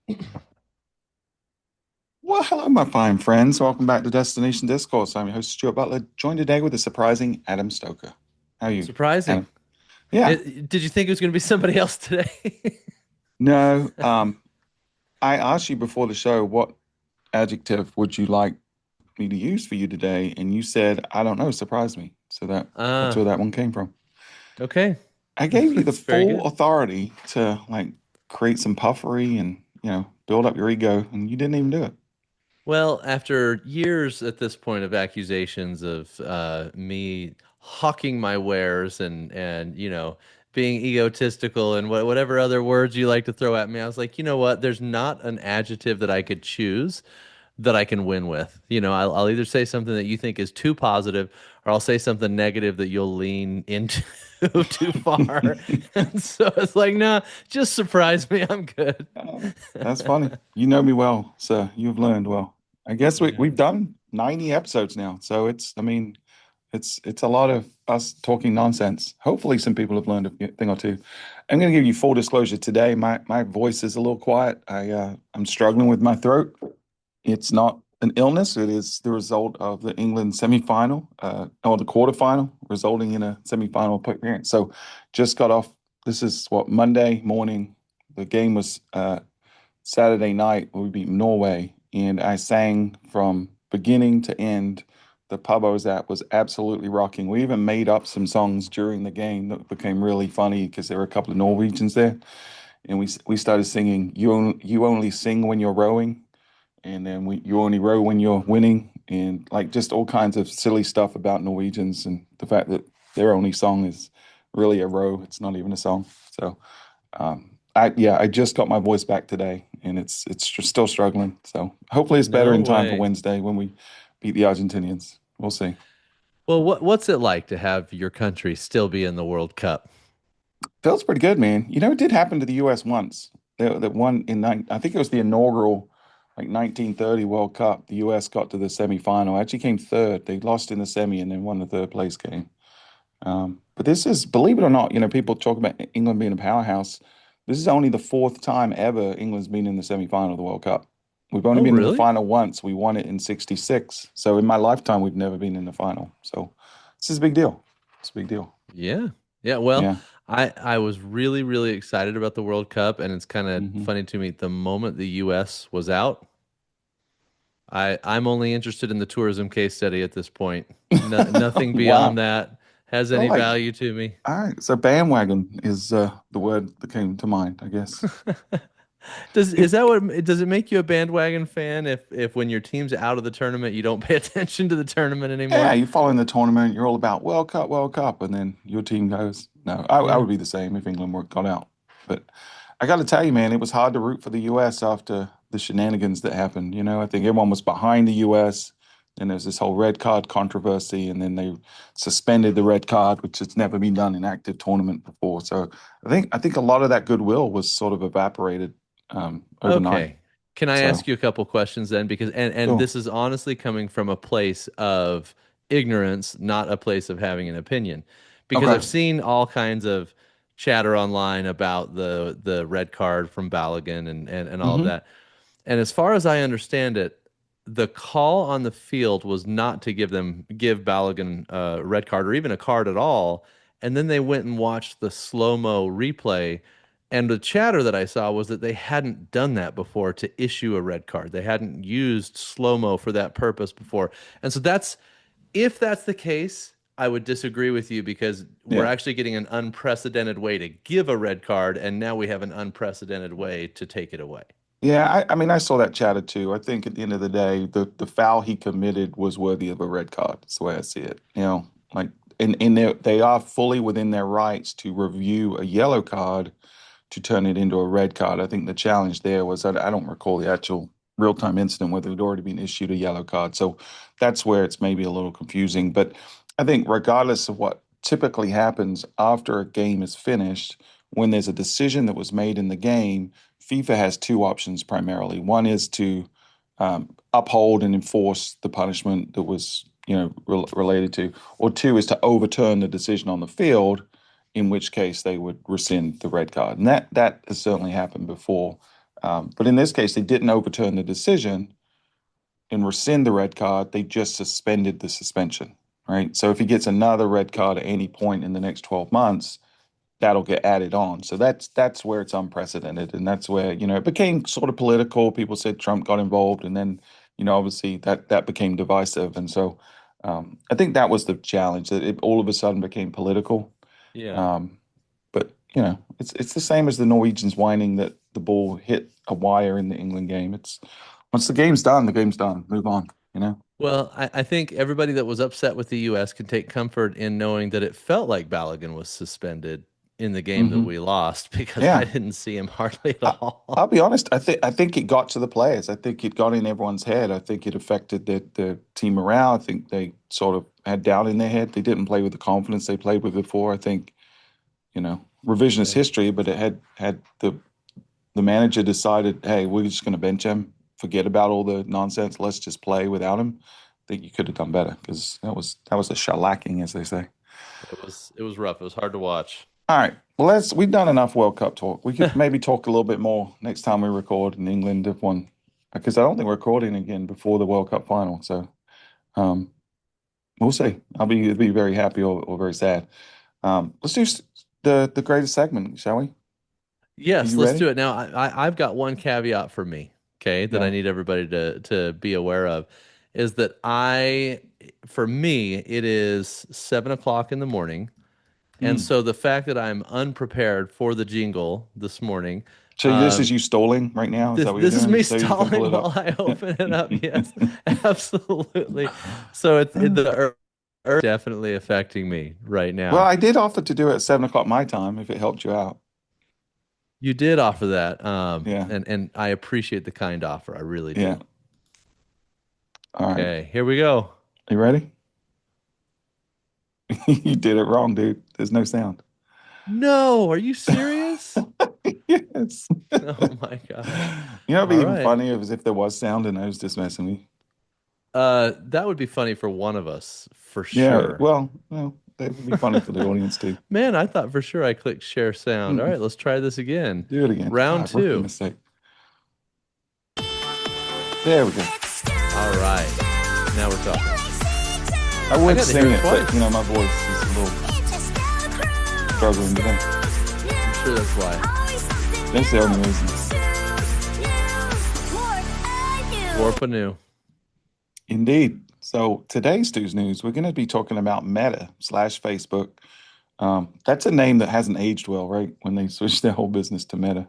Well, hello, my fine friends. Welcome back to Destination Discourse. I'm your host, Stuart Butler, joined today with the surprising Adam Stoker. How are you, Surprising. Adam? Yeah, Did you think it was going to be somebody else today? no. I asked you before the show what adjective would you like me to use for you today, and you said, I don't know, surprise me. So that's where Ah, that one came from. okay. I gave you the That's very full good. authority to create some puffery and, build up your ego, and you didn't even do it. Well, after years at this point of accusations of me hawking my wares and being egotistical and whatever other words you like to throw at me, I was like, you know what? There's not an adjective that I could choose that I can win with. I'll either say something that you think is too positive, or I'll say something negative that you'll lean into too far. And so it's like, no, just surprise me. I'm good. That's funny. You know me well, so you've learned well. I guess Yeah. we've done 90 episodes now, so I mean, it's a lot of us talking nonsense. Hopefully, some people have learned a thing or two. I'm going to give you full disclosure today. My voice is a little quiet. I'm struggling with my throat. It's not an illness. It is the result of the England semifinal, or the quarterfinal, resulting in a semifinal appearance. So, just got off. This is what Monday morning. The game was Saturday night we beat Norway, and I sang from beginning to end. The pub I was at was absolutely rocking. We even made up some songs during the game that became really funny because there were a couple of Norwegians there, and we started singing "You Only Sing When You're Rowing," and then "You Only Row When You're Winning," and like just all kinds of silly stuff about Norwegians and the fact that their only song is really a row. It's not even a song. So. I just got my voice back today, and it's still struggling. So hopefully it's better No in time for way. Wednesday when we beat the Argentinians. We'll see. Well, what's it like to have your country still be in the World Cup? Feels pretty good, man. You know, it did happen to the U.S. once. That one I think it was the inaugural, 1930 World Cup. The U.S. got to the semifinal. Actually came third. They lost in the semi and then won the third place game. But this is, believe it or not, people talk about England being a powerhouse. This is only the fourth time ever England's been in the semifinal of the World Cup. We've only Oh, been in the really? final once. We won it in '66. So in my lifetime, we've never been in the final. So this is a big deal. It's a big deal. Yeah. Yeah. Well, Yeah. I was really, really excited about the World Cup, and it's kind of Hmm. funny to me. The moment the US was out, I'm only interested in the tourism case study at this point. No, nothing beyond Wow. that has So any value to me. all right. So bandwagon is the word that came to mind, I guess. Does is that what does it make you a bandwagon fan if when your team's out of the tournament you don't pay attention to the tournament Yeah, anymore? you're following the tournament. You're all about World Cup, and then your team goes. No, I Yeah. would be the same if England were got out. But I got to tell you, man, it was hard to root for the U.S. after the shenanigans that happened. I think everyone was behind the U.S. And there's this whole red card controversy, and then they suspended the red card, which has never been done in active tournament before. So I think a lot of that goodwill was sort of evaporated overnight. Okay. Can I So ask you a couple questions then? Because and sure, this is honestly coming from a place of ignorance, not a place of having an opinion. Because okay, I've seen all kinds of chatter online about the red card from Balogun and all of hmm that. And as far as I understand it, the call on the field was not to give Balogun a red card or even a card at all. And then they went and watched the slow-mo replay. And the chatter that I saw was that they hadn't done that before to issue a red card. They hadn't used slow-mo for that purpose before. And so if that's the case, I would disagree with you because we're yeah. actually getting an unprecedented way to give a red card, and now we have an unprecedented way to take it away. Yeah, I mean, I saw that chatter too. I think at the end of the day, the foul he committed was worthy of a red card. That's the way I see it. And they are fully within their rights to review a yellow card to turn it into a red card. I think the challenge there was I don't recall the actual real-time incident whether it had already been issued a yellow card. So that's where it's maybe a little confusing. But I think regardless of what typically happens after a game is finished, when there's a decision that was made in the game, FIFA has two options primarily. One is to uphold and enforce the punishment that was, related to, or two is to overturn the decision on the field, in which case they would rescind the red card. And that has certainly happened before. But in this case, they didn't overturn the decision and rescind the red card. They just suspended the suspension, right? So if he gets another red card at any point in the next 12 months, that'll get added on. So that's where it's unprecedented, and that's where it became sort of political. People said Trump got involved, and then obviously that became divisive, and so I think that was the challenge that it all of a sudden became political. Yeah. Um, but it's the same as the Norwegians whining that the ball hit a wire in the England game. It's once the game's done, the game's done. Move on. Well, I think everybody that was upset with the U.S. can take comfort in knowing that it felt like Balogun was suspended in the game that Hmm. we lost because I Yeah. didn't see him hardly at I, all. I'll be honest. I think it got to the players. I think it got in everyone's head. I think it affected the team morale. I think they sort of had doubt in their head. They didn't play with the confidence they played with before. I think revisionist Yeah. history, but it had the manager decided, hey, we're just going to bench him. Forget about all the nonsense. Let's just play without him. I think you could have done better because that was a shellacking, as they say. It was rough. It was hard to watch. All right. Well, we've done enough World Cup talk. We could maybe talk a little bit more next time we record in England if one, because I don't think we're recording again before the World Cup final. So um, we'll see. I'll be very happy or very sad. Let's do the greatest segment, shall we? Are Yes, you let's ready? do it. Now, I've got one caveat for me, okay, that I Yeah. need everybody to be aware of, is that for me, it is 7 o'clock in the morning. And Hmm. so the fact that I'm unprepared for the jingle this morning, So this is um, you stalling right now? Is this that what you're this is doing? me So you can pull stalling it up. while I open it up. Yes, absolutely. So definitely affecting me right Well, now. I did offer to do it at 7 o'clock my time if it helped you out. You did offer that, Yeah. and I appreciate the kind offer. I really Yeah. do. All right. Okay, here we go. You ready? You did it wrong, dude. There's no sound. No, are you serious? Yes. Oh my gosh. It'd be All even right. funnier if there was sound and I was just messing with you. That would be funny for one of us, for Yeah, sure. well, that would be funny for the audience too. Man, I thought for sure I clicked share sound. All Mm-mm. right, let's try this again. Do it again. Round God, rookie two. mistake. There we go. All right. Now we're talking. I I would got to hear sing it it, but twice. my voice is a little struggling today. I'm sure that's why. That's the only reason. Warp anew. Indeed. So today's news, we're going to be talking about Meta slash Facebook. That's a name that hasn't aged well, right? When they switched their whole business to Meta.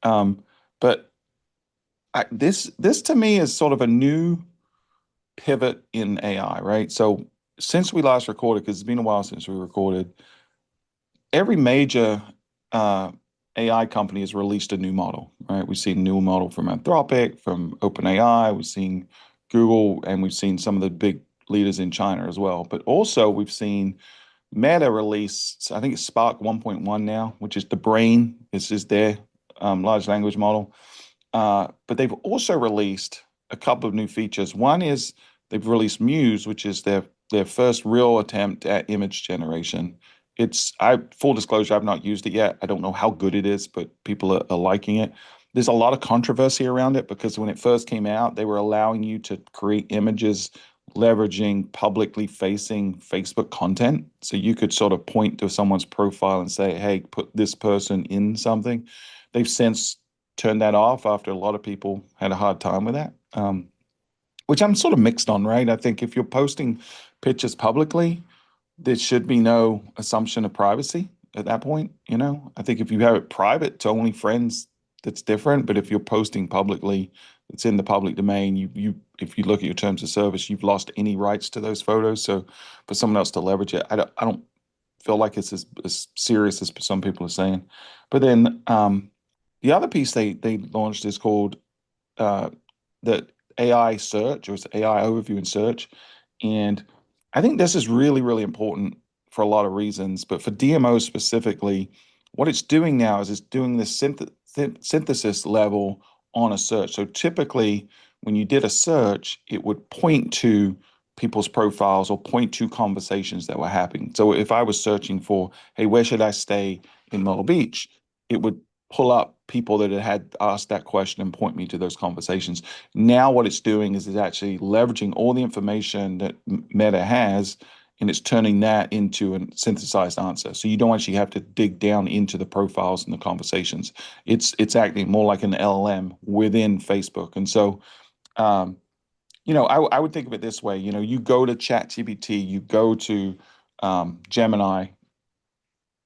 Um, but this to me is sort of a new pivot in AI, right? So since we last recorded, because it's been a while since we recorded, every major uh, AI company has released a new model, right? We've seen a new model from Anthropic, from OpenAI, we've seen Google, and we've seen some of the big leaders in China as well. But also we've seen Meta release, I think it's Spark 1.1 now, which is the brain. This is their large language model. But they've also released a couple of new features. One is they've released Muse, which is their first real attempt at image generation. Full disclosure, I've not used it yet. I don't know how good it is, but people are liking it. There's a lot of controversy around it because when it first came out, they were allowing you to create images leveraging publicly facing Facebook content. So you could sort of point to someone's profile and say, hey, put this person in something. They've since turned that off after a lot of people had a hard time with that, which I'm sort of mixed on, right? I think if you're posting pictures publicly, there should be no assumption of privacy at that point. I think if you have it private to only friends, that's different. But if you're posting publicly, it's in the public domain. If you look at your terms of service, you've lost any rights to those photos. So for someone else to leverage it, I don't feel like it's as serious as some people are saying. But then the other piece they launched is called uh, the AI search, or it's AI overview and search. And I think this is really, really important for a lot of reasons. But for DMOs specifically, what it's doing now is it's doing this synthesis level on a search. So typically, when you did a search, it would point to people's profiles or point to conversations that were happening. So if I was searching for, hey, where should I stay in Myrtle Beach? It would pull up people that had asked that question and point me to those conversations. Now, what it's doing is it's actually leveraging all the information that Meta has, and it's turning that into a synthesized answer. So you don't actually have to dig down into the profiles and the conversations. It's acting more like an LLM within Facebook. And so, um, I would think of it this way. You go to ChatGPT, you go to Gemini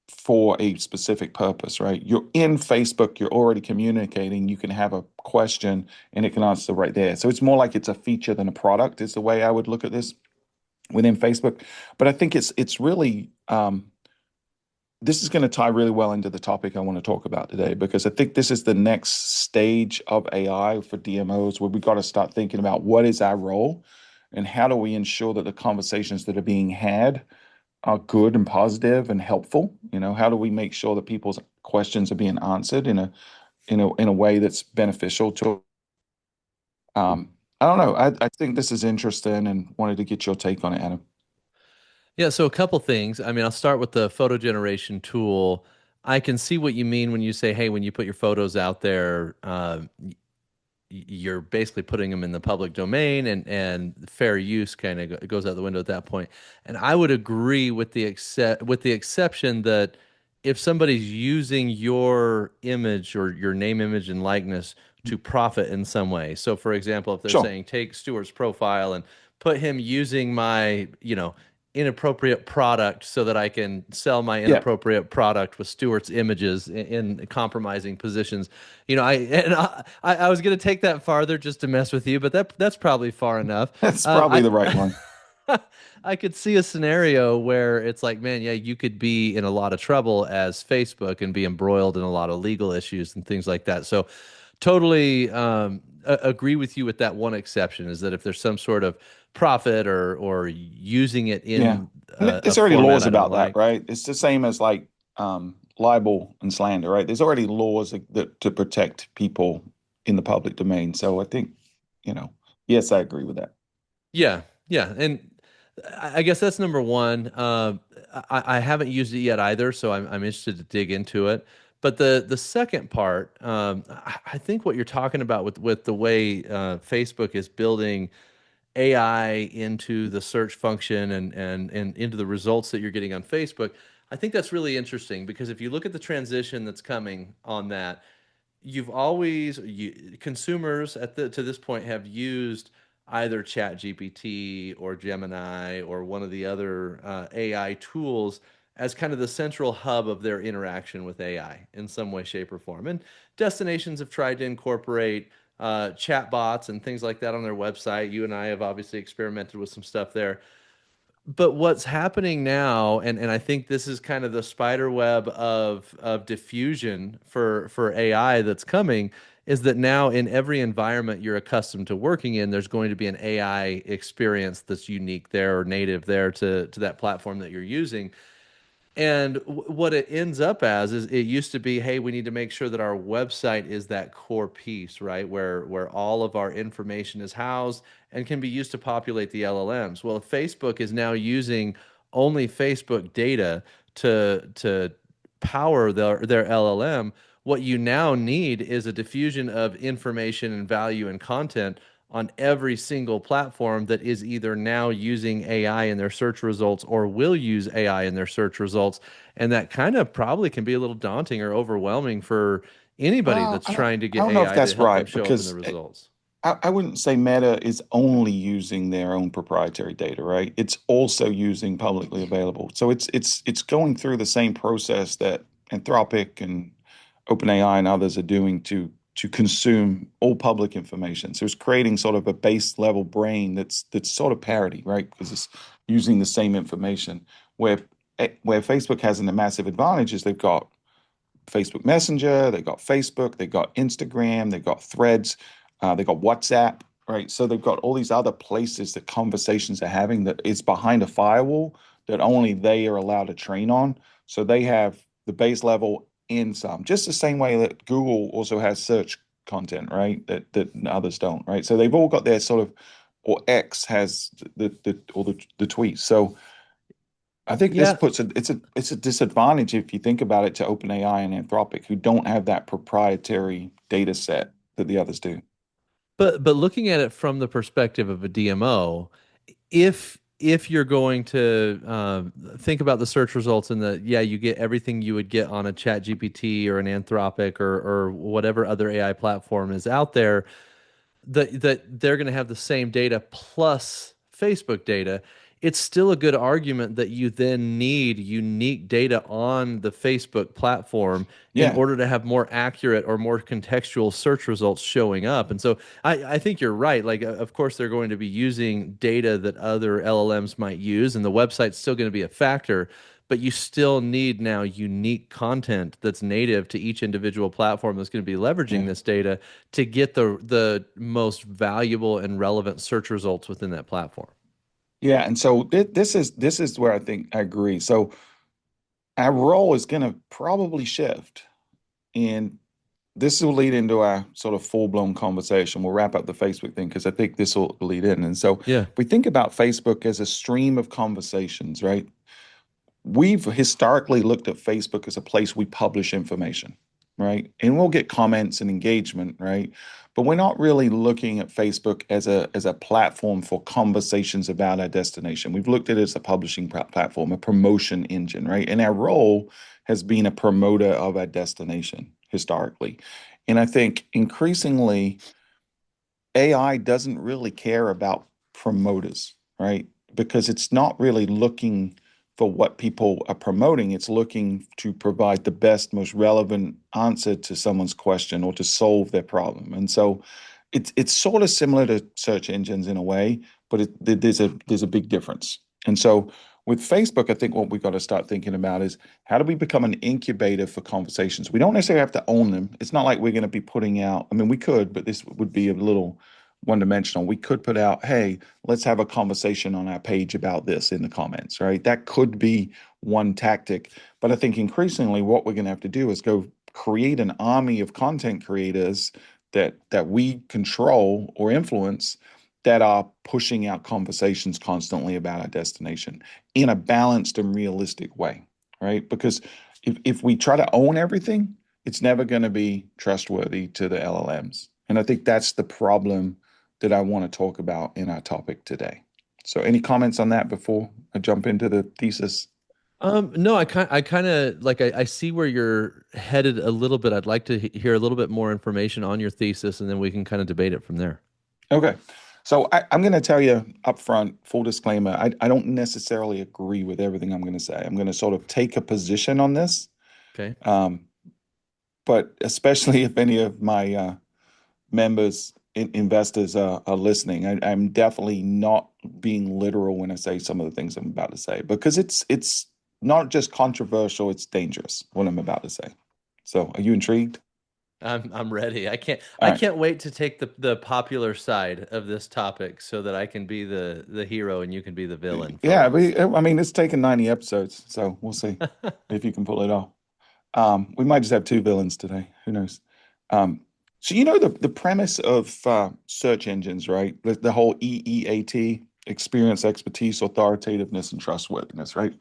for a specific purpose, right? You're in Facebook, you're already communicating, you can have a question and it can answer right there. So it's more like it's a feature than a product, is the way I would look at this within Facebook. But I think it's really this is going to tie really well into the topic I want to talk about today, because I think this is the next stage of AI for DMOs, where we got to start thinking about what is our role and how do we ensure that the conversations that are being had are good and positive and helpful. How do we make sure that people's questions are being answered in a way that's beneficial to I don't know. I think this is interesting and wanted to get your take on it, Adam. Yeah, so a couple things. I mean, I'll start with the photo generation tool. I can see what you mean when you say, hey, when you put your photos out there, you're basically putting them in the public domain, and fair use kind of goes out the window at that point. And I would agree with the exception that if somebody's using your image or your name, image, and likeness to profit in some way. So for example, if they're Sure. saying take Stuart's profile and put him using my, inappropriate product so that I can sell my Yeah. inappropriate product with Stewart's images in compromising positions. I was going to take that farther just to mess with you, but that's probably far enough. That's probably I the right one. I could see a scenario where it's like, man, yeah, you could be in a lot of trouble as Facebook and be embroiled in a lot of legal issues and things like that. So, totally agree with you with that one exception, is that if there's some sort of profit or using it Yeah. in And a there's already format laws I don't about that, like. right? It's the same as like libel and slander, right? There's already laws that to protect people in the public domain. So I think, you know, yes, I agree with that. Yeah, yeah, and I guess that's number one. I haven't used it yet either, so I'm interested to dig into it. But the second part, I think what you're talking about with the way Facebook is building AI into the search function and into the results that you're getting on Facebook, I think that's really interesting, because if you look at the transition that's coming on that, consumers to this point have used either ChatGPT or Gemini or one of the other AI tools as kind of the central hub of their interaction with AI in some way, shape, or form. And destinations have tried to incorporate chat bots and things like that on their website. You and I have obviously experimented with some stuff there. But what's happening now, and I think this is kind of the spider web of diffusion for AI that's coming, is that now in every environment you're accustomed to working in, there's going to be an AI experience that's unique there or native there to that platform that you're using. And what it ends up as is, it used to be, hey, we need to make sure that our website is that core piece, right? Where all of our information is housed and can be used to populate the LLMs. Well, if Facebook is now using only Facebook data to power their LLM, what you now need is a diffusion of information and value and content on every single platform that is either now using AI in their search results or will use AI in their search results. And that kind of probably can be a little daunting or overwhelming for anybody Well, that's trying to I get don't know if AI to that's help them right, show up in the because results. I wouldn't say Meta is only using their own proprietary data, right? It's also using publicly available. So it's going through the same process that Anthropic and OpenAI and others are doing to consume all public information. So it's creating sort of a base level brain that's sort of parity, right? Because it's using the same information. Where Facebook has a massive advantage is they've got Facebook Messenger, they got Facebook, they got Instagram, they got Threads, they got WhatsApp, right? So they've got all these other places that conversations are having that is behind a firewall that only they are allowed to train on. So they have the base level in some, just the same way that Google also has search content, right? That others don't, right? So they've all got their sort of, or X has the tweets. So I think this Yeah, puts it's a disadvantage if you think about it to OpenAI and Anthropic, who don't have that proprietary data set that the others do. but looking at it from the perspective of a DMO, if you're going to think about the search results and the yeah, you get everything you would get on a Chat GPT or an Anthropic or whatever other AI platform is out there, that they're going to have the same data plus Facebook data, it's still a good argument that you then need unique data on the Facebook platform in Yeah, order to have more accurate or more contextual search results showing up. And so I think you're right. Like, of course, they're going to be using data that other LLMs might use, and the website's still going to be a factor, but you still need now unique content that's native to each individual platform that's going to be leveraging yeah, this data to get the most valuable and relevant search results within that platform. yeah. And so this is where I think I agree. So our role is going to probably shift, and this will lead into our sort of full-blown conversation. We'll wrap up the Facebook thing because I think this will lead in. And so Yeah. we think about Facebook as a stream of conversations, right? We've historically looked at Facebook as a place we publish information, right? And we'll get comments and engagement, right? But we're not really looking at Facebook as a platform for conversations about our destination. We've looked at it as a publishing platform, a promotion engine, right? And our role has been a promoter of our destination historically. And I think increasingly AI doesn't really care about promoters, right? Because it's not really looking for what people are promoting. It's looking to provide the best, most relevant answer to someone's question or to solve their problem. And so it's sort of similar to search engines in a way, but there's a big difference. And so with Facebook, I think what we've got to start thinking about is how do we become an incubator for conversations? We don't necessarily have to own them. It's not like we're going to be putting out, I mean, we could, but this would be a little one dimensional. We could put out, hey, let's have a conversation on our page about this in the comments, right? That could be one tactic. But I think increasingly what we're going to have to do is go create an army of content creators that we control or influence that are pushing out conversations constantly about our destination in a balanced and realistic way, right? Because if we try to own everything, it's never going to be trustworthy to the LLMs. And I think that's the problem that I want to talk about in our topic today. So, any comments on that before I jump into the thesis? No, I kind of like I see where you're headed a little bit. I'd like to hear a little bit more information on your thesis, and then we can kind of debate it from there. Okay. So, I'm going to tell you up front, full disclaimer, I don't necessarily agree with everything I'm going to say. I'm going to sort of take a position on this. Okay. Um, but especially if any of my members, investors are listening, I'm definitely not being literal when I say some of the things I'm about to say because it's not just controversial, it's dangerous what I'm about to say. So, are you intrigued? I'm ready. All I right. can't wait to take the popular side of this topic so that I can be the hero and you can be the villain for Yeah, once. I mean, it's taken 90 episodes, so we'll see if you can pull it off. We might just have two villains today. Who knows? Um, so you know the premise of search engines, right? The whole EEAT, experience, expertise, authoritativeness, and trustworthiness, right?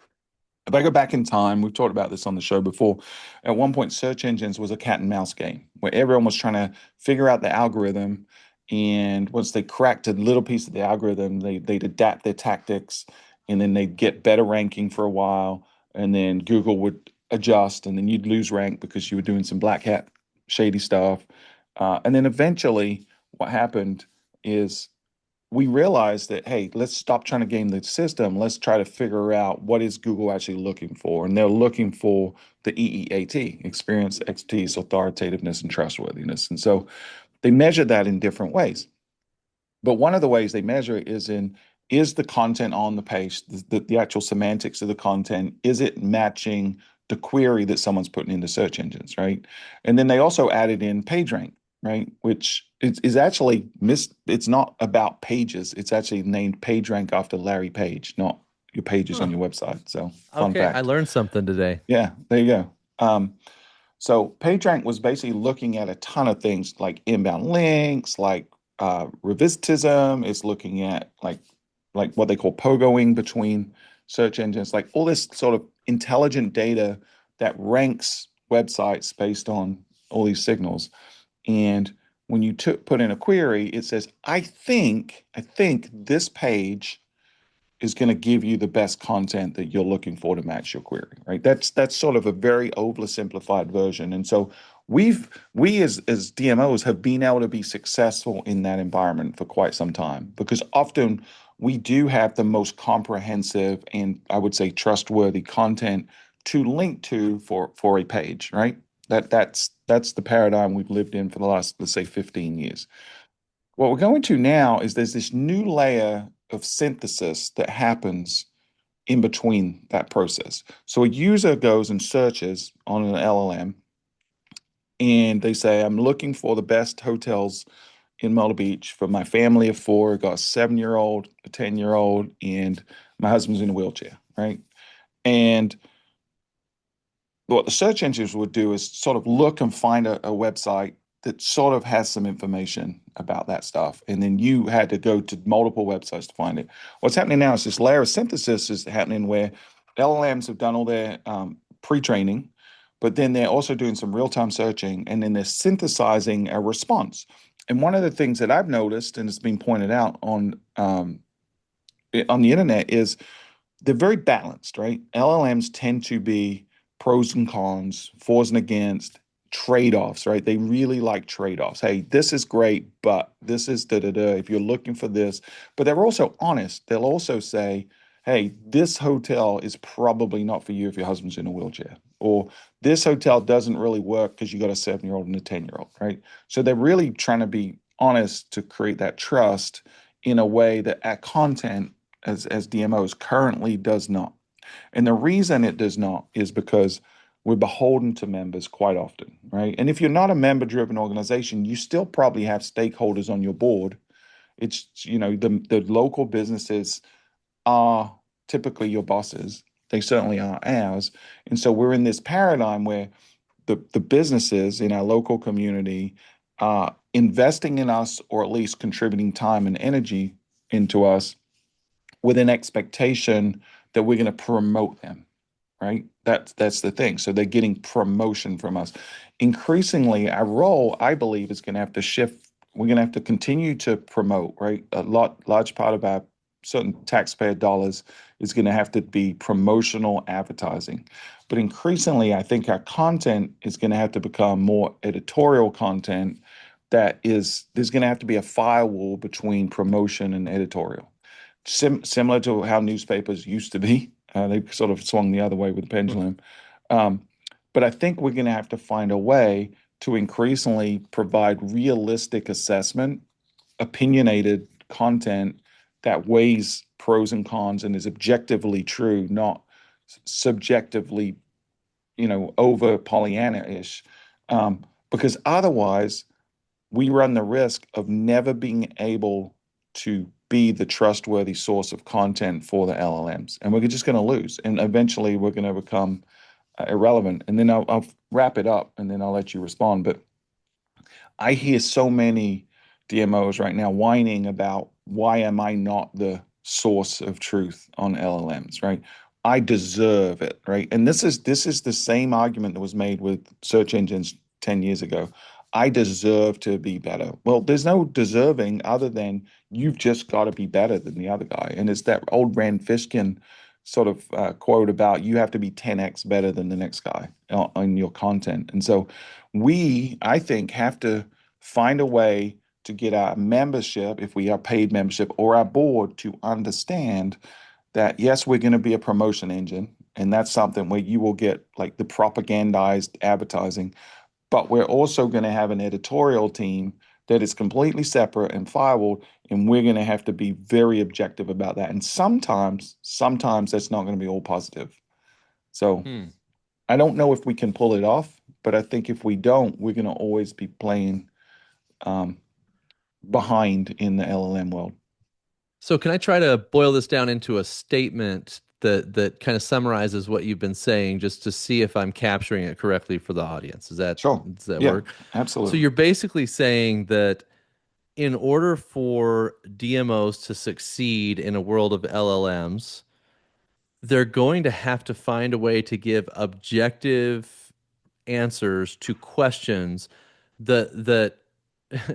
If I go back in time, we've talked about this on the show before. At one point, search engines was a cat and mouse game where everyone was trying to figure out the algorithm. And once they cracked a little piece of the algorithm, they'd adapt their tactics and then they'd get better ranking for a while. And then Google would adjust and then you'd lose rank because you were doing some black hat shady stuff. And then eventually, what happened is we realized that, hey, let's stop trying to game the system. Let's try to figure out what is Google actually looking for. And they're looking for the EEAT, experience, expertise, authoritativeness, and trustworthiness. And so they measure that in different ways. But one of the ways they measure it is the content on the page, the actual semantics of the content, is it matching the query that someone's putting into search engines, right? And then they also added in page rank, right? Which is actually it's not about pages. It's actually named page rank after Larry Page, not your pages on Huh. your website. So fun Okay, I fact. learned something today. Yeah, there you go. So PageRank was basically looking at a ton of things like inbound links, like revisitism. It's looking at like what they call pogoing between search engines, like all this sort of intelligent data that ranks websites based on all these signals. And when you put in a query, it says, I think this page is going to give you the best content that you're looking for to match your query, right? That's sort of a very oversimplified version. And so we as DMOs have been able to be successful in that environment for quite some time because often we do have the most comprehensive and I would say trustworthy content to link to for a page, right? That's the paradigm we've lived in for the last, let's say, 15 years. What we're going to now is there's this new layer of synthesis that happens in between that process. So a user goes and searches on an LLM and they say, I'm looking for the best hotels in Myrtle Beach for my family of four. I got a 7-year-old, a 10-year-old, and my husband's in a wheelchair, right? And what the search engines would do is sort of look and find a website that sort of has some information about that stuff. And then you had to go to multiple websites to find it. What's happening now is this layer of synthesis is happening where LLMs have done all their pre-training, but then they're also doing some real-time searching, and then they're synthesizing a response. And one of the things that I've noticed, and it's been pointed out on the internet, is they're very balanced, right? LLMs tend to be pros and cons, fors and against, trade-offs, right? They really like trade-offs. Hey, this is great, but this is da da da. If you're looking for this, but they're also honest. They'll also say, hey, this hotel is probably not for you if your husband's in a wheelchair, or this hotel doesn't really work because you got a 7-year-old and a 10-year-old, right? So they're really trying to be honest to create that trust in a way that our content as DMOs currently does not. And the reason it does not is because we're beholden to members quite often, right? And if you're not a member-driven organization, you still probably have stakeholders on your board. It's, the local businesses are typically your bosses. They certainly are ours. And so we're in this paradigm where the businesses in our local community are investing in us or at least contributing time and energy into us with an expectation that we're going to promote them, right? That's the thing. So they're getting promotion from us. Increasingly, our role, I believe, is going to have to shift. We're going to have to continue to promote, right? Large part of our certain taxpayer dollars is going to have to be promotional advertising. But increasingly, I think our content is going to have to become more editorial content there's going to have to be a firewall between promotion and editorial. Similar to how newspapers used to be. They sort of swung the other way with the pendulum. Um, but I think we're going to have to find a way to increasingly provide realistic assessment, opinionated content that weighs pros and cons and is objectively true, not subjectively, over Pollyanna-ish. Because otherwise, we run the risk of never being able to be the trustworthy source of content for the LLMs. And we're just going to lose. And eventually we're going to become irrelevant. And then I'll wrap it up and then I'll let you respond. But I hear so many DMOs right now whining about why am I not the source of truth on LLMs, right? I deserve it, right? And this is the same argument that was made with search engines 10 years ago. I deserve to be better. Well, there's no deserving other than you've just got to be better than the other guy. And it's that old Rand Fishkin sort of quote about you have to be 10x better than the next guy on your content. And so I think, have to find a way to get our membership, if we are paid membership, or our board to understand that, yes, we're going to be a promotion engine. And that's something where you will get like the propagandized advertising, but we're also going to have an editorial team that is completely separate and firewalled, and we're going to have to be very objective about that. And sometimes that's not going to be all positive. So Hmm. I don't know if we can pull it off, but I think if we don't, we're going to always be playing um, behind in the LLM world. So can I try to boil this down into a statement that kind of summarizes what you've been saying just to see if I'm capturing it correctly for the audience? Sure. Does that Yeah, work? So absolutely. you're basically saying that in order for DMOs to succeed in a world of LLMs, they're going to have to find a way to give objective answers to questions that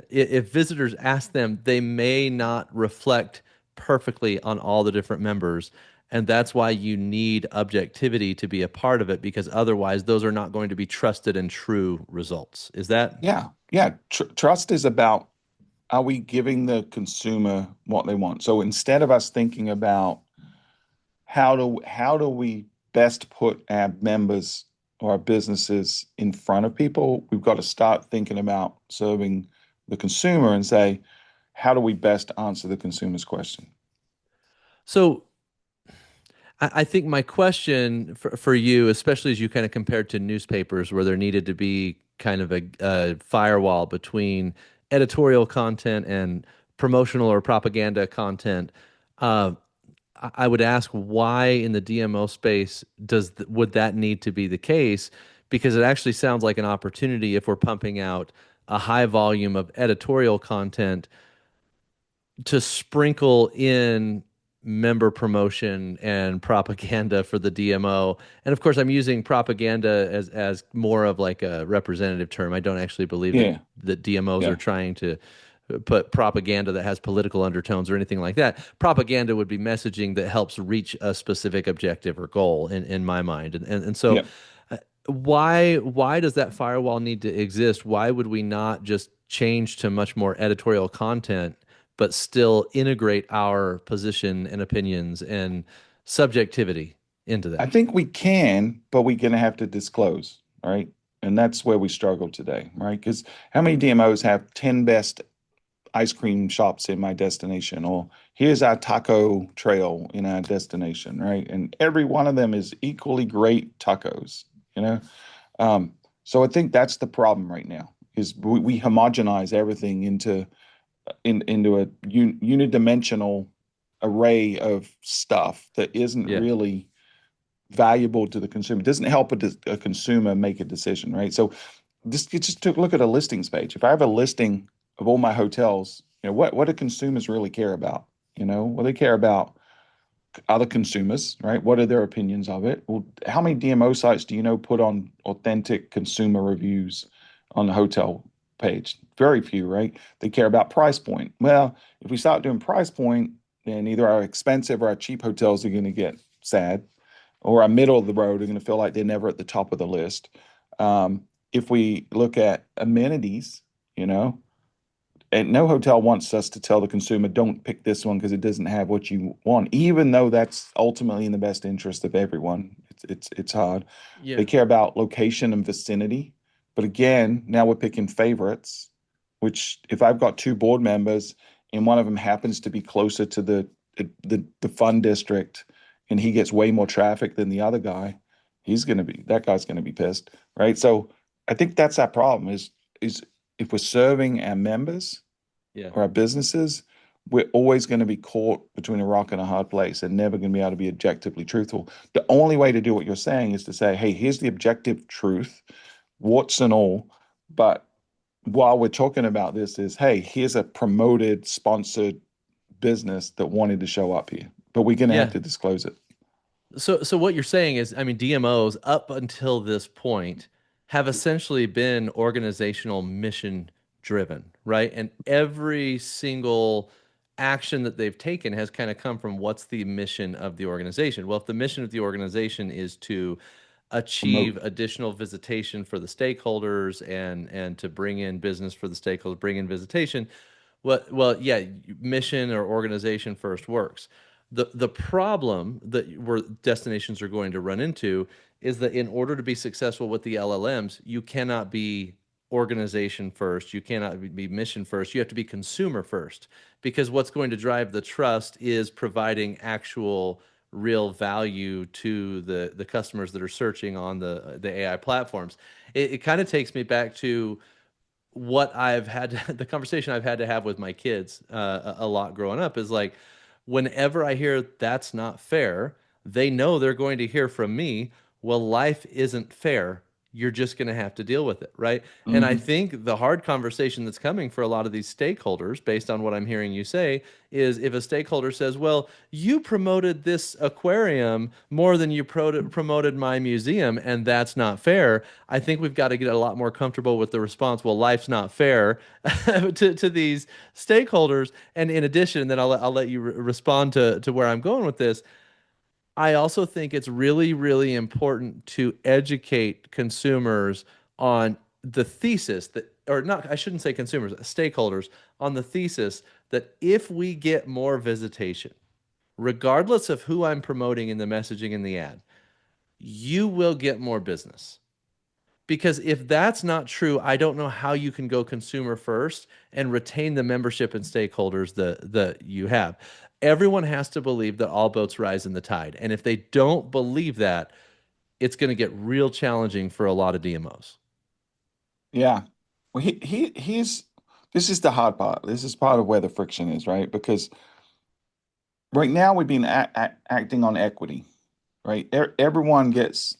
if visitors ask them, they may not reflect perfectly on all the different members. And that's why you need objectivity to be a part of it, because otherwise those are not going to be trusted and true results. Is that? Yeah, yeah. Trust is about, are we giving the consumer what they want? So instead of us thinking about how do we best put our members or our businesses in front of people, we've got to start thinking about serving the consumer and say, how do we best answer the consumer's question? So I think my question for you, especially as you kind of compared to newspapers where there needed to be kind of a firewall between editorial content and promotional or propaganda content, uh, I would ask why in the DMO space would that need to be the case? Because it actually sounds like an opportunity if we're pumping out a high volume of editorial content to sprinkle in member promotion and propaganda for the DMO. And of course, I'm using propaganda as more of like a representative term. I don't actually believe that Yeah, DMOs are yeah, trying to put propaganda that has political undertones or anything like that. Propaganda would be messaging that helps reach a specific objective or goal in my mind. And so yeah. why does that firewall need to exist? Why would we not just change to much more editorial content, but still integrate our position and opinions and subjectivity into I that? think we can, but we're going to have to disclose, right? And that's where we struggle today, right? Because how many DMOs have 10 best ice cream shops in my destination? Or here's our taco trail in our destination, right? And every one of them is equally great tacos, you know? Um, so I think that's the problem right now is we homogenize everything into a unidimensional array of stuff that isn't Yeah. really valuable to the consumer. It doesn't help a consumer make a decision, right? So just to look at a listings page. If I have a listing of all my hotels, what do consumers really care about? Well, they care about other consumers, right? What are their opinions of it? Well, how many DMO sites do you know put on authentic consumer reviews on the hotel page? Very few, right? They care about price point. Well, if we start doing price point, then either our expensive or our cheap hotels are going to get sad, or our middle of the road are going to feel like they're never at the top of the list. If we look at amenities, you know, and no hotel wants us to tell the consumer, don't pick this one because it doesn't have what you want, even though that's ultimately in the best interest of everyone. It's hard. They Yeah. care about location and vicinity. But again, now we're picking favorites, which if I've got two board members and one of them happens to be closer to the fun district and he gets way more traffic than the other guy, that guy's gonna be pissed, right? So I think that's our problem is if we're serving our members Yeah. or our businesses, we're always going to be caught between a rock and a hard place and never going to be able to be objectively truthful. The only way to do what you're saying is to say, hey, here's the objective truth, warts and all. But while we're talking about this, is hey, here's a promoted, sponsored business that wanted to show up here, but we're going to have Yeah. to disclose it. So what you're saying is, I mean, DMOs up until this point have essentially been organizational mission driven, right? And every single action that they've taken has kind of come from what's the mission of the organization. Well, if the mission of the organization is to achieve Promote. additional visitation for the stakeholders and to bring in business for the stakeholders, bring in visitation, yeah, mission or organization first works. The problem that where destinations are going to run into is that in order to be successful with the LLMs, you cannot be organization first, you cannot be mission first, you have to be consumer first, because what's going to drive the trust is providing actual real value to the customers that are searching on the AI platforms. It kind of takes me back to what I've had the conversation I've had to have with my kids a lot growing up is like whenever I hear that's not fair, they know they're going to hear from me, well, life isn't fair you're just going to have to deal with it, right? And I Hmm. think the hard conversation that's coming for a lot of these stakeholders, based on what I'm hearing you say, is if a stakeholder says, well, you promoted this aquarium more than you promoted my museum, and that's not fair. I think we've got to get a lot more comfortable with the response, well, life's not fair to these stakeholders. And in addition, then I'll let you respond to where I'm going with this. I also think it's really, really important to educate consumers on the thesis that, or not, I shouldn't say consumers, stakeholders, on the thesis that if we get more visitation, regardless of who I'm promoting in the messaging in the ad, you will get more business. Because if that's not true, I don't know how you can go consumer first and retain the membership and stakeholders that you have. Everyone has to believe that all boats rise in the tide. And if they don't believe that, it's going to get real challenging for a lot of DMOs. Yeah. Well, he's this is the hard part. This is part of where the friction is, right? Because right now we've been acting on equity, right? Everyone gets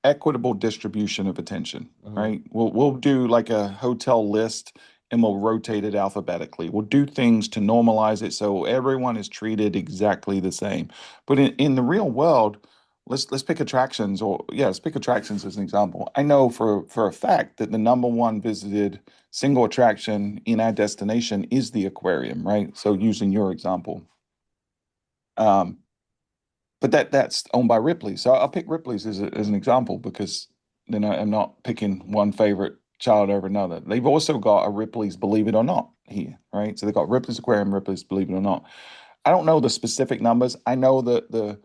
equitable distribution of attention, Uh-huh. right? We'll do like a hotel list and we'll rotate it alphabetically. We'll do things to normalize it so everyone is treated exactly the same. But in the real world, let's pick attractions or yeah, let's pick attractions as an example. I know for a fact that the number one visited single attraction in our destination is the aquarium, right? So using your example. Um, but that's owned by Ripley. So I'll pick Ripley's as an example because then I'm not picking one favorite child over another. They've also got a Ripley's Believe It or Not here, right? So they've got Ripley's Aquarium, Ripley's Believe It or Not. I don't know the specific numbers. I know that the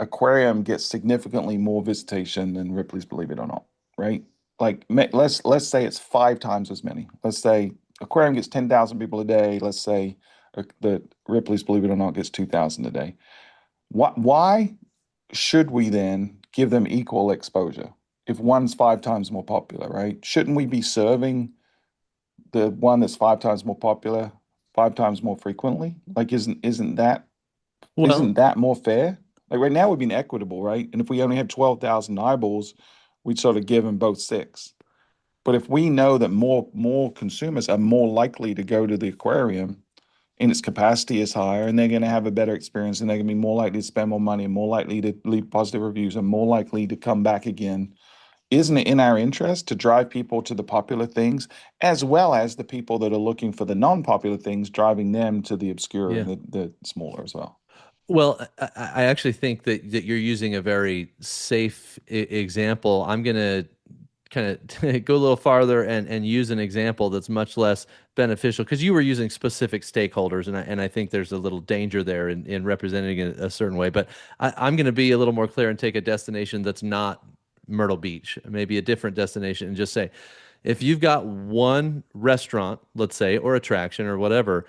aquarium gets significantly more visitation than Ripley's Believe It or Not, right? Like let's say it's 5 times as many. Let's say aquarium gets 10,000 people a day. Let's say the Ripley's Believe It or Not gets 2,000 a day. Why should we then give them equal exposure if one's 5 times more popular, right? Shouldn't we be serving the one that's 5 times more popular 5 times more frequently? Like, isn't Well, that more fair? Like right now we've been equitable, right? And if we only had 12,000 eyeballs, we'd sort of give them both six. But if we know that more consumers are more likely to go to the aquarium and its capacity is higher and they're going to have a better experience and they're going to be more likely to spend more money and more likely to leave positive reviews and more likely to come back again. Isn't it in our interest to drive people to the popular things as well as the people that are looking for the non-popular things, driving them to the obscure yeah. and the smaller as well? Well, I actually think that you're using a very safe example. I'm going to kind of go a little farther and use an example that's much less beneficial because you were using specific stakeholders, and I think there's a little danger there in representing it a certain way. But I'm going to be a little more clear and take a destination that's not Myrtle Beach, maybe a different destination, and just say, if you've got one restaurant, let's say, or attraction or whatever,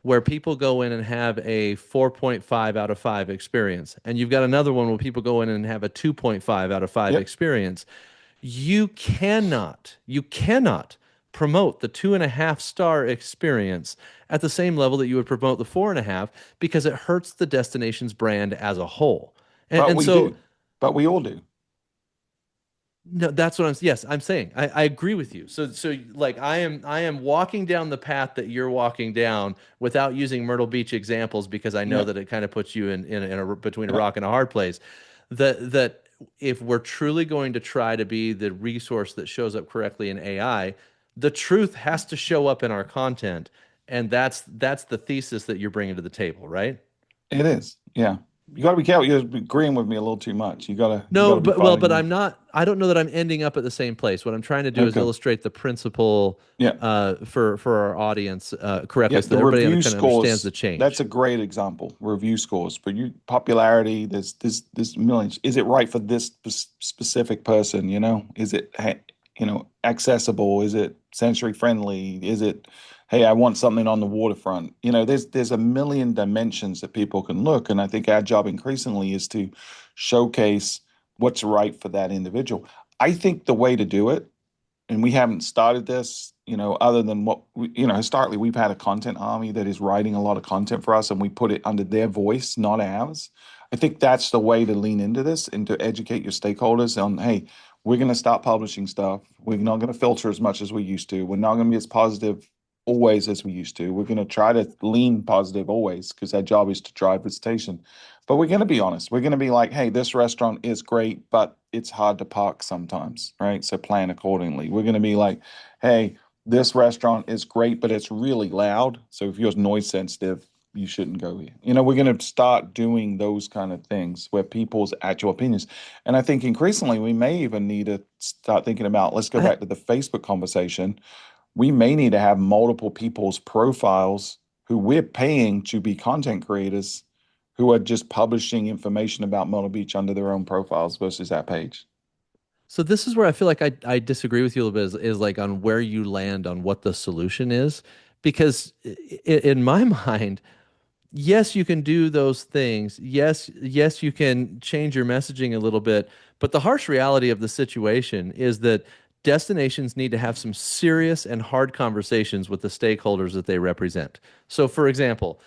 where people go in and have a 4.5 out of 5 experience, and you've got another one where people go in and have a 2.5 out of 5 Yep, experience, you cannot promote the 2.5 star experience at the same level that you would promote the 4.5 because it hurts the destination's brand as a whole. And, but and we so do. But we all do. no, that's what yes, I'm saying. I agree with you. So like I am walking down the path that you're walking down without using Myrtle Beach examples because I know Yep, that it kind of puts you in a between a yep. rock and a hard place. That if we're truly going to try to be the resource that shows up correctly in AI, the truth has to show up in our content, and that's the thesis that you're bringing to the table, right? It is. Yeah. You got to be careful. You're agreeing with me a little too much. You got to No, be but fighting me. I'm not. I don't know that I'm ending up at the same place. What I'm trying to do is Okay. illustrate the principle Yeah. for our audience Yeah, correctly, so the that everybody review kind of understands scores, the that's change. a great example. Review scores. For you, popularity, there's millions. Is it right for this specific person, you know? Is it accessible? Is it sensory friendly? Is it, hey, I want something on the waterfront? There's a million dimensions that people can look, and I think our job increasingly is to showcase what's right for that individual. I think the way to do it, and we haven't started this, other than historically we've had a content army that is writing a lot of content for us and we put it under their voice, not ours. I think that's the way to lean into this and to educate your stakeholders on, hey, we're going to start publishing stuff. We're not going to filter as much as we used to. We're not going to be as positive always as we used to. We're going to try to lean positive always because our job is to drive visitation. But we're going to be honest. We're going to be like, hey, this restaurant is great, but it's hard to park sometimes, right? So plan accordingly. We're going to be like, hey, this restaurant is great, but it's really loud. So if you're noise sensitive, you shouldn't go here. We're going to start doing those kind of things where people's actual opinions. And I think increasingly we may even need to start thinking about, let's go I, back to the Facebook conversation. We may need to have multiple people's profiles who we're paying to be content creators who are just publishing information about Myrtle Beach under their own profiles versus that page. so this is where I feel like I disagree with you a little bit is like on where you land on what the solution is. Because in my mind, yes, you can do those things. Yes, you can change your messaging a little bit. But the harsh reality of the situation is that destinations need to have some serious and hard conversations with the stakeholders that they represent. So, for example,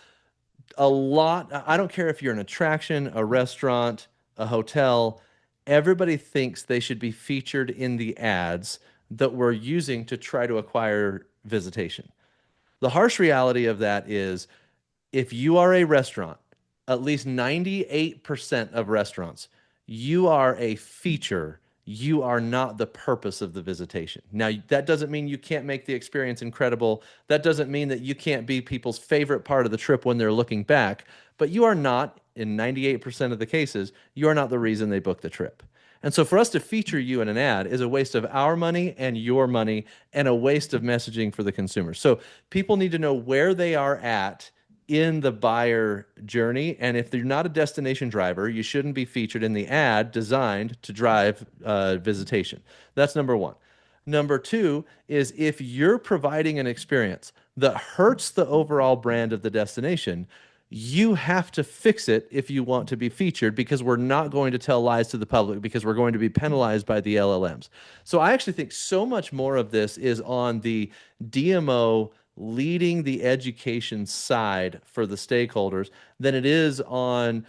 I don't care if you're an attraction, a restaurant, a hotel, everybody thinks they should be featured in the ads that we're using to try to acquire visitation. The harsh reality of that is if you are a restaurant, at least 98% of restaurants, you are a feature. You are not the purpose of the visitation. Now, that doesn't mean you can't make the experience incredible. That doesn't mean that you can't be people's favorite part of the trip when they're looking back, but you are not, in 98% of the cases, you are not the reason they book the trip. And so for us to feature you in an ad is a waste of our money and your money and a waste of messaging for the consumer. So people need to know where they are at in the buyer journey. And if you're not a destination driver, you shouldn't be featured in the ad designed to drive visitation. That's number one. Number two is if you're providing an experience that hurts the overall brand of the destination, you have to fix it if you want to be featured because we're not going to tell lies to the public because we're going to be penalized by the LLMs. So I actually think so much more of this is on the DMO leading the education side for the stakeholders than it is on,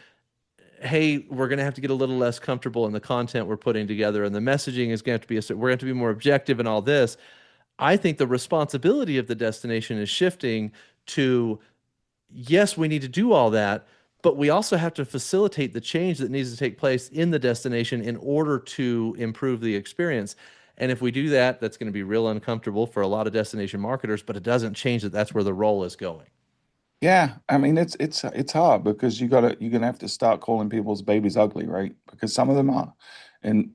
hey, we're going to have to get a little less comfortable in the content we're putting together and the messaging is going to have to be we're going to have to be more objective and all this. I think the responsibility of the destination is shifting to, yes, we need to do all that, but we also have to facilitate the change that needs to take place in the destination in order to improve the experience. And if we do that, that's going to be real uncomfortable for a lot of destination marketers, but it doesn't change that that's where the role is going. Yeah, I mean it's hard because you're gonna have to start calling people's babies ugly, right? Because some of them are, and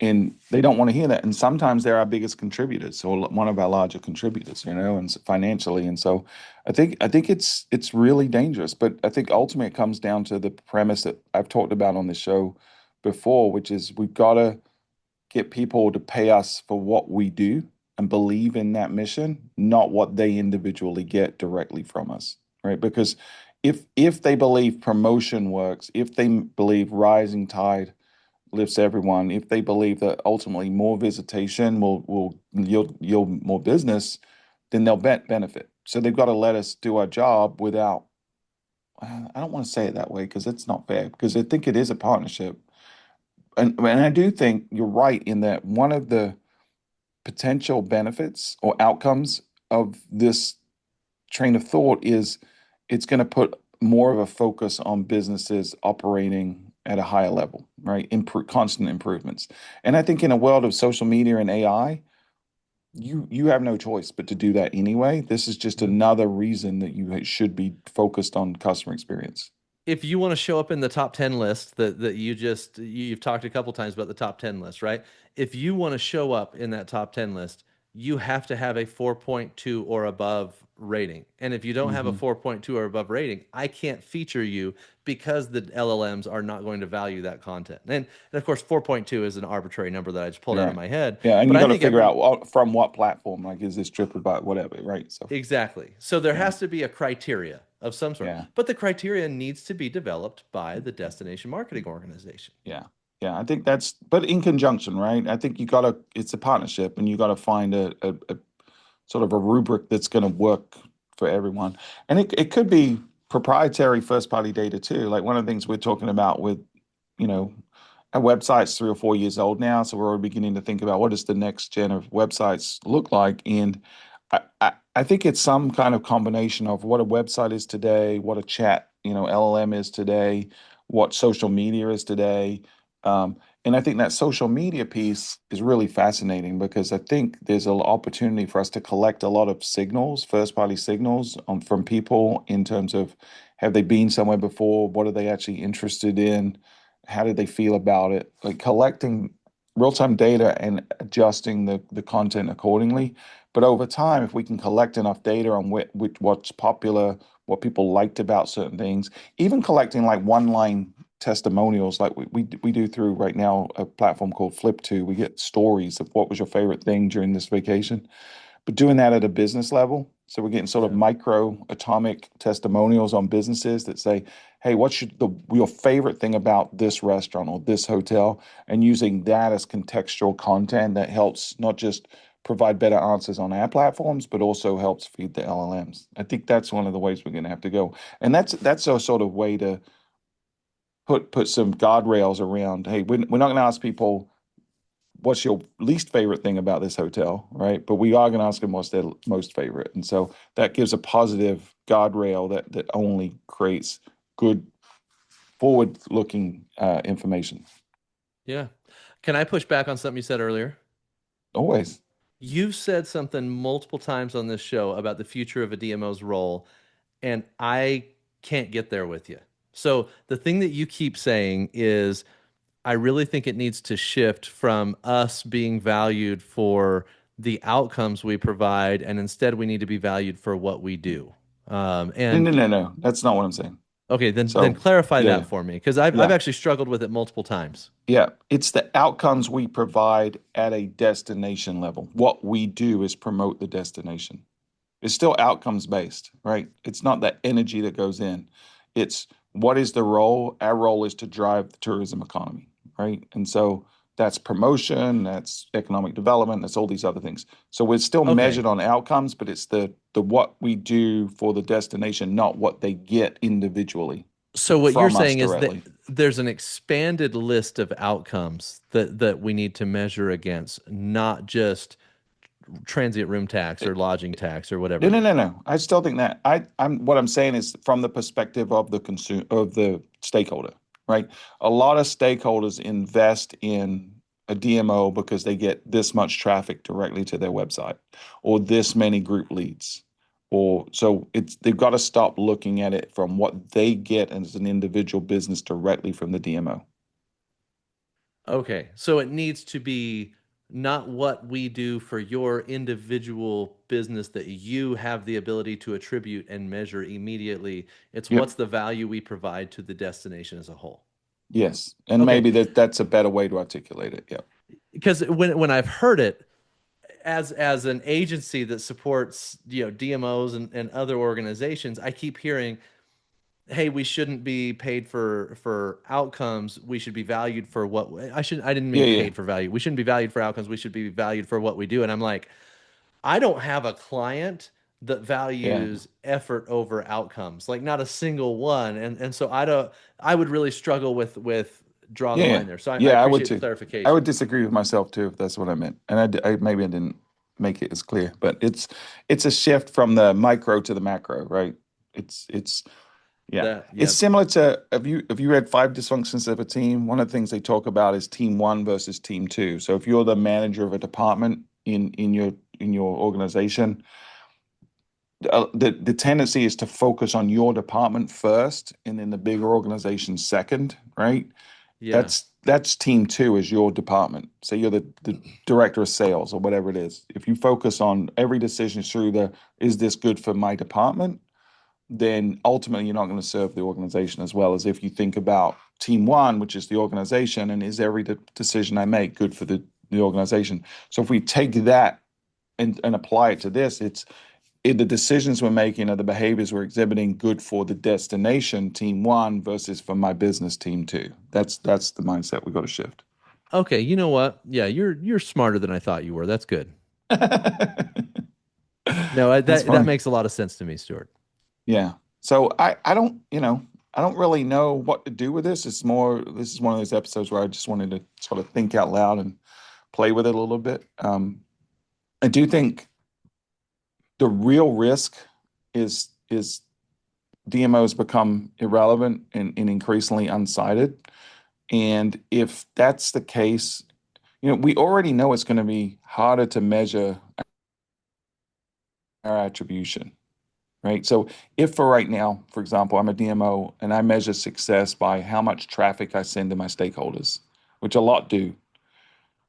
they don't want to hear that. And sometimes they're our biggest contributors, or one of our larger contributors, and financially. And so, I think it's really dangerous. But I think ultimately it comes down to the premise that I've talked about on the show before, which is we've got to get people to pay us for what we do and believe in that mission, not what they individually get directly from us, right? Because if they believe promotion works, if they believe rising tide lifts everyone, if they believe that ultimately more visitation will yield more business, then they'll benefit. So they've got to let us do our job without. I don't want to say it that way because it's not fair. Because I think it is a partnership, and I do think you're right in that one of the potential benefits or outcomes of this train of thought is it's going to put more of a focus on businesses operating at a higher level, right? Constant improvements. And I think in a world of social media and AI, you have no choice but to do that anyway. This is just another reason that you should be focused on customer experience. If you want to show up in the top 10 list that you've talked a couple times about the top 10 list, right? If you want to show up in that top 10 list, you have to have a 4.2 or above rating. And if you don't have a Hmm. 4.2 or above rating, I can't feature you because the LLMs are not going to value that content. And of course, 4.2 is an arbitrary number that I just pulled out of Right. my head. Yeah, and But you I got to think figure every out from what platform, like is this TripAdvisor, whatever, right? So Exactly. So there yeah, has to be a criteria of some sort, yeah. but the criteria needs to be developed by the destination marketing organization. Yeah. Yeah. I think but in conjunction, right? I think it's a partnership and you got to find a sort of a rubric that's going to work for everyone. And it could be proprietary first party data too. Like one of the things we're talking about with, you know, our website's 3 or 4 years old now, so we're already beginning to think about what does the next gen of websites look like. And I think it's some kind of combination of what a website is today, what a chat, LLM is today, what social media is today. And I think that social media piece is really fascinating because I think there's an opportunity for us to collect a lot of signals, first party signals from people in terms of have they been somewhere before? What are they actually interested in? How did they feel about it? Like collecting real-time data and adjusting the content accordingly. But over time, if we can collect enough data on what's popular, what people liked about certain things, even collecting like one-line testimonials, like we do through right now a platform called Flip2, we get stories of what was your favorite thing during this vacation, but doing that at a business level. So we're getting sort of Yeah. micro atomic testimonials on businesses that say, hey, what's your favorite thing about this restaurant or this hotel? And using that as contextual content that helps not just provide better answers on our platforms, but also helps feed the LLMs. I think that's one of the ways we're going to have to go. And that's a sort of way to put some guardrails around, hey, we're not going to ask people what's your least favorite thing about this hotel, right? But we are going to ask them what's their most favorite. And so that gives a positive guardrail that only creates good forward looking information. Yeah. Can I push back on something you said earlier? Always. You've said something multiple times on this show about the future of a DMO's role, and I can't get there with you. So the thing that you keep saying is, I really think it needs to shift from us being valued for the outcomes we provide, and instead we need to be valued for what we do. No, And no, no, no. That's not what I'm saying. okay, then So, clarify yeah, that for me, because I've yeah, actually struggled with it multiple times. yeah. It's the outcomes we provide at a destination level. What we do is promote the destination. It's still outcomes based, right? It's not that energy that goes in. It's what is the role? Our role is to drive the tourism economy, right? And so that's promotion, that's economic development, that's all these other things. So we're still Okay. measured on outcomes, but it's the what we do for the destination, not what they get individually So what you're from us saying is that directly. there's an expanded list of outcomes that we need to measure against, not just transient room tax or lodging tax or whatever No, it no, is. no, no. I still think that I'm what I'm saying is from the perspective of the consumer of the stakeholder, right? A lot of stakeholders invest in a DMO because they get this much traffic directly to their website or this many group leads. Or so it's they've got to stop looking at it from what they get as an individual business directly from the DMO. Okay, so it needs to be not what we do for your individual business that you have the ability to attribute and measure immediately. It's Yep. what's the value we provide to the destination as a whole. Yes. And Okay, maybe that's a better way to articulate it. Yep. because when I've heard it as an agency that supports DMOs and other organizations, I keep hearing, hey, we shouldn't be paid for outcomes. We should be valued for what I didn't Yeah, mean yeah. paid for value. We shouldn't be valued for outcomes. We should be valued for what we do. And I'm like, I don't have a client that Yeah. values effort over outcomes, like not a single one. And so I would really struggle with draw the Yeah, yeah, line there. So I yeah. I would appreciate the too. I would clarification. disagree with myself too if that's what I meant, and maybe I didn't make it as clear, but it's a shift from the micro to the macro, right? It's yeah. That, It's yep. similar to have you read Five Dysfunctions of a Team? One of the things they talk about is team one versus team two. So if you're the manager of a department in your organization, the tendency is to focus on your department first, and then the bigger organization second, right? Yeah. That's team two is your department. So you're the director of sales or whatever it is. If you focus on every decision through is this good for my department, then ultimately you're not going to serve the organization as well as if you think about team one, which is the organization, and is every decision I make good for the organization. So if we take that and apply it to this, the decisions we're making or the behaviors we're exhibiting good for the destination team one versus for my business team two. That's the mindset we've got to shift. Okay, you know what? Yeah, you're smarter than I thought you were. That's good. No, That's that funny. makes a lot of sense to me, Stuart. Yeah. So I don't. I don't really know what to do with this. This is one of those episodes where I just wanted to sort of think out loud and play with it a little bit. I do think the real risk is DMOs become irrelevant and increasingly unsighted. And if that's the case, we already know it's going to be harder to measure our attribution, right? So if for right now, for example, I'm a DMO and I measure success by how much traffic I send to my stakeholders, which a lot do,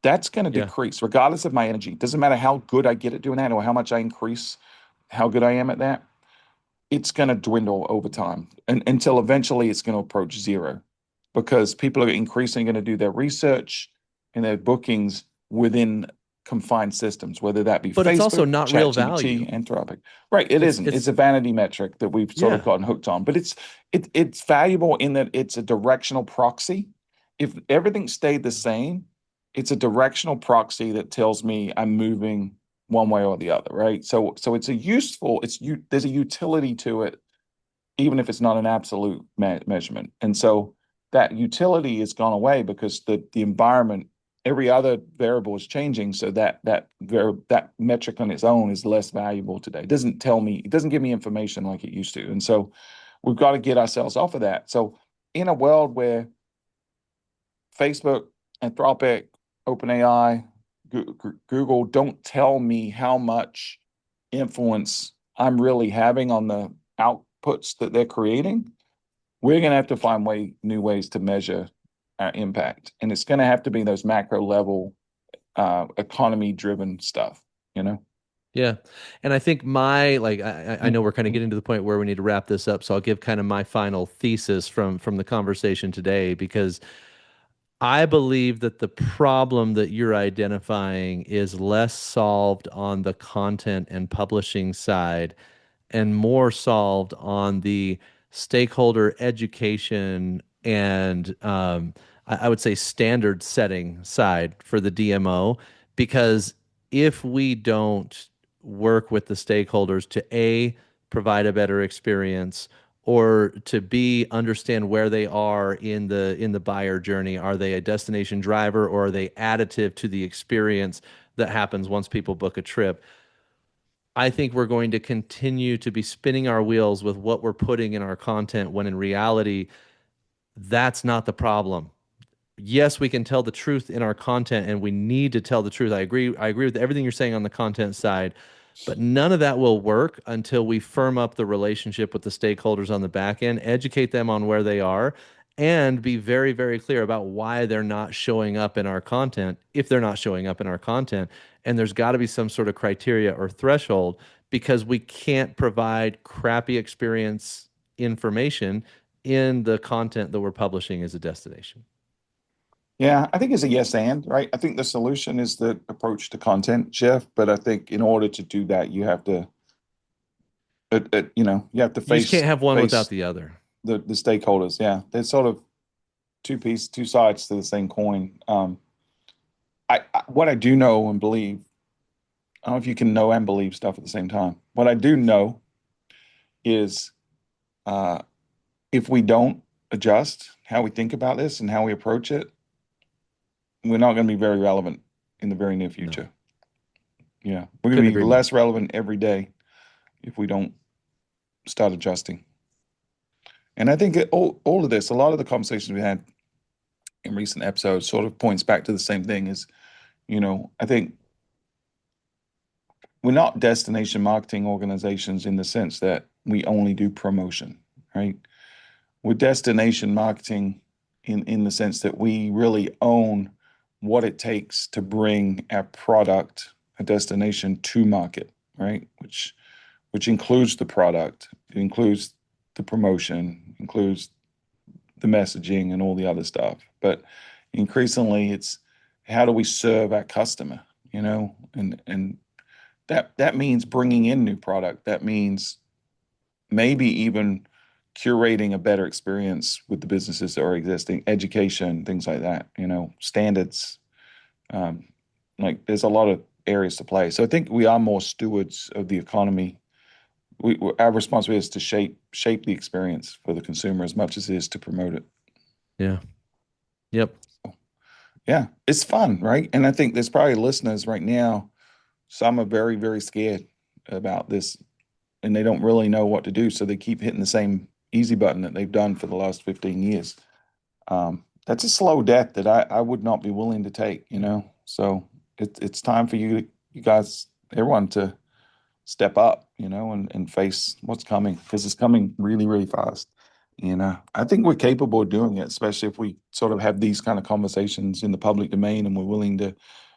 that's going to Yeah. decrease regardless of my energy. Doesn't matter how good I get at doing that or how much I increase how good I am at that. It's going to dwindle over time and until eventually it's going to approach zero because people are increasingly going to do their research and their bookings within confined systems, whether that be But it's also Facebook, not real value. ChatGPT, Anthropic. Right. It It's isn't. It's it's a vanity metric that we've sort of yeah. gotten hooked on, but it's valuable in that it's a directional proxy. If everything stayed the same, it's a directional proxy that tells me I'm moving one way or the other, right? So it's a useful, there's a utility to it, even if it's not an absolute measurement. And so that utility has gone away because the environment, every other variable is changing. So that metric on its own is less valuable today. It doesn't give me information like it used to. And so we've got to get ourselves off of that. So in a world where Facebook, Anthropic, OpenAI, Google don't tell me how much influence I'm really having on the outputs that they're creating, we're going to have to find new ways to measure our impact. And it's going to have to be those macro level, economy driven stuff, you know? Yeah. And I think I know we're kind of getting to the point where we need to wrap this up. So I'll give kind of my final thesis from the conversation today, because I believe that the problem that you're identifying is less solved on the content and publishing side and more solved on the stakeholder education and I would say standard setting side for the DMO. Because if we don't work with the stakeholders to A, provide a better experience, or to B, understand where they are in the buyer journey. Are they a destination driver or are they additive to the experience that happens once people book a trip? I think we're going to continue to be spinning our wheels with what we're putting in our content when in reality, that's not the problem. Yes, we can tell the truth in our content and we need to tell the truth. I agree with everything you're saying on the content side, but none of that will work until we firm up the relationship with the stakeholders on the back end, educate them on where they are, and be very, very clear about why they're not showing up in our content if they're not showing up in our content. And there's got to be some sort of criteria or threshold, because we can't provide crappy experience information in the content that we're publishing as a destination. Yeah, I think it's a yes and, right? I think the solution is the approach to content shift, but I think in order to do that, you have to You just can't have one without face the other. the stakeholders. Yeah, they're sort of two sides to the same coin. What I do know and believe, I don't know if you can know and believe stuff at the same time. What I do know is uh, if we don't adjust how we think about this and how we approach it, we're not going to be very relevant in the very near No, future. Yeah, we're going couldn't to be agree more. less relevant every day if we don't start adjusting. And I think all of this, a lot of the conversations we had in recent episodes sort of points back to the same thing is, I think we're not destination marketing organizations in the sense that we only do promotion, right? We're destination marketing in the sense that we really own what it takes to bring our product, a destination to market, right? Which includes the product, it includes the promotion, includes the messaging and all the other stuff. But increasingly, it's how do we serve our customer, and that means bringing in new product. That means maybe even curating a better experience with the businesses that are existing, education, things like that, standards. Um, like there's a lot of areas to play. So I think we are more stewards of the economy our responsibility is to shape the experience for the consumer as much as it is to promote it. Yeah. Yep. Yeah, it's fun, right? And I think there's probably listeners right now. Some are very, very scared about this, and they don't really know what to do, so they keep hitting the same easy button that they've done for the last 15 years. That's a slow death that I would not be willing to take, you know. So it's time for you guys, everyone, to step up, you know, and face what's coming because it's coming really, really fast. And I think we're capable of doing it, especially if we sort of have these kind of conversations in the public domain and we're willing to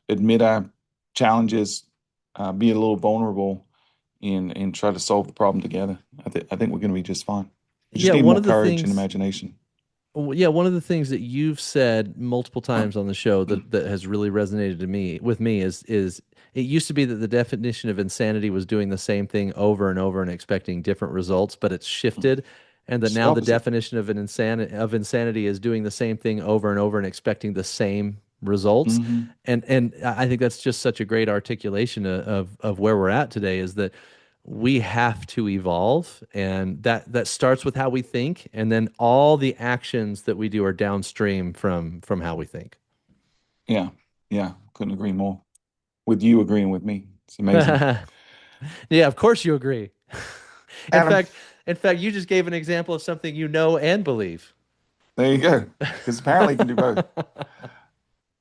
admit our challenges, be a little vulnerable, and try to solve the problem together. I think we're going to be just fine. We just Yeah, need one more of the courage and things imagination. Well, yeah, one of the things that you've said multiple times on the show that has really resonated to me with me is it used to be that the definition of insanity was doing the same thing over and over and expecting different results, but it's shifted, and that It's the now the opposite. definition of insanity is doing the same thing over and over and expecting the same results. Hmm. And I think that's just such a great articulation of where we're at today is that we have to evolve, and that starts with how we think, and then all the actions that we do are downstream from how we think. Yeah, yeah, couldn't agree more. With you agreeing with me, it's amazing. Yeah, of course you agree. In Adam, fact, in fact, you just gave an example of something you know and believe. there you go. Because apparently you can do both.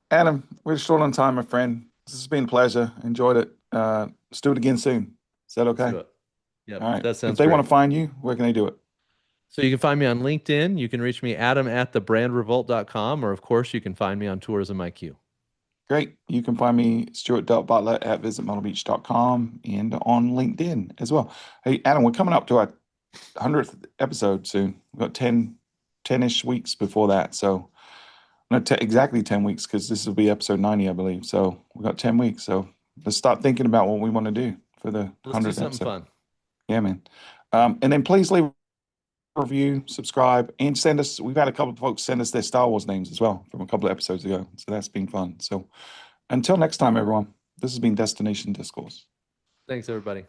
Adam, we're short on time, my friend. This has been a pleasure. Enjoyed it. Let's do it again soon. Is that Let's do okay? it. Yep, All right. that If sounds they want great. to find you, where can they do it? So you can find me on LinkedIn. You can reach me, Adam at thebrandrevolt.com, or of course, you can find me on Tourism IQ. Great. You can find me, Stuart.Butler at visitmyrtlebeach.com and on LinkedIn as well. Hey, Adam, we're coming up to our 100th episode soon. We've got 10-ish weeks before that. So, not exactly 10 weeks because this will be episode 90, I believe. So, we've got 10 weeks. So, let's start thinking about what we want to do for the Let's do 100th something episode. fun. Yeah, man. And then please leave a review, subscribe, and send us. We've had a couple of folks send us their Star Wars names as well from a couple of episodes ago. So, that's been fun. So, until next time, everyone, this has been Destination Discourse. Thanks, everybody.